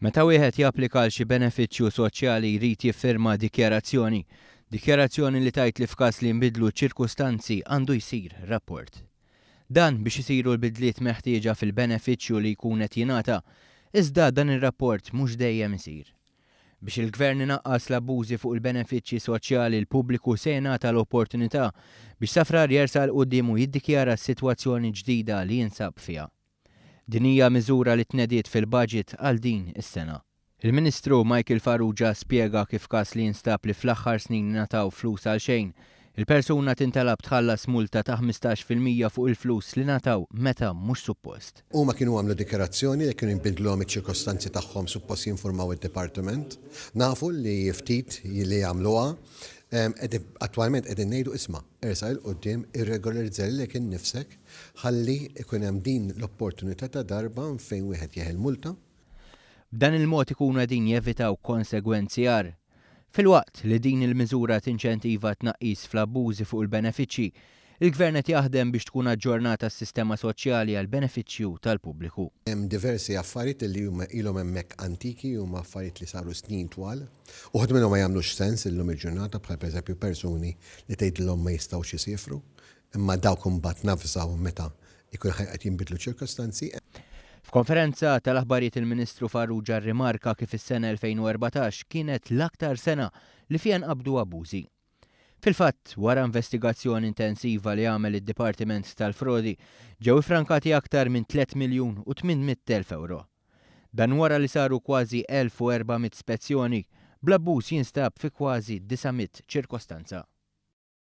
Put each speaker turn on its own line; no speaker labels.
Meta wieħed japplika għal xi benefiċċju soċjali jrid jiffirma dikjarazzjoni li tgħid li f'każ li nbidlu ċ-ċirkustanzi għandu jsir rapport. Dan biex isiru l-bidliet meħtieġa fil-benefiċċju li jkun qed jingħata, iżda dan ir-rapport mhux dejjem isir. Biex il-Gvern inaqqas l-abbużi fuq il-benefiċċji soċjali l-pubbliku se jingħata l-opportunità biex safrar jersa' l quddiem u jiddikjara s-sitwazzjoni ġdida li jinsab fiha. Din hija miżura li tnediet fil-budget għal din is-sena. Il-Ministru Michael Farrugia spjega kif każ li jinstab li fl-aħħar snin nataw flus għal xejn, il-persuna tintalab tħallas multa ta' 15% fuq il-flus li nataw meta mhux suppost.
Huma kienu għamlu dikjarazzjoni li kienu jinbidluhom iċ-ċirkostanzi tagħhom suppost jinformaw id-Dipartiment. Nafu li ftit li għamluha attwalment qegħdin ngħidu isma' ersa' il quddiem irregolarizzar lek innifsek ħalli ikun hemm din l-opportunità ta' darba fejn wieħed jeħel multa.
B'dan il-mod ikunu qegħdin jevitaw konsegwenzi għar. Filwaqt li din il-miżura tinċentiva tnaqqis fl-abbużi fuq il-benefiċċji, il-Gvern qed jaħdem biex tkun aġġornata s-sistema soċjali għal benefiċċju tal-pubbliku.
Hemm diversi affarijiet li huma ilhom hemmhekk antiki huma affarijiet li saru snin twal. Uħud minnhom ma jagħmlux sens illum il-ġurnata bħal pereżempju persuni li tgħidilhom ma jistgħux isifru, imma dawk imbagħad nafżaw meta jkun qed jinbidlu ċirkostanzi.
F'konferenza tal-aħbarijiet il-Ministru Farrugia rrimarka kif is-sena 2014 kienet l-aktar sena li fiha nqabdu abbużi. Fil-fatt, wara investigazzjoni intensiva li għamel id-Dipartiment tal-Frodi, ġew ifrankati aktar minn 3,800,000 euro. Dan wara li saru kważi 1400 spezzjoni, bl-abbuż jinstab fi kważi 900 ċirkostanza.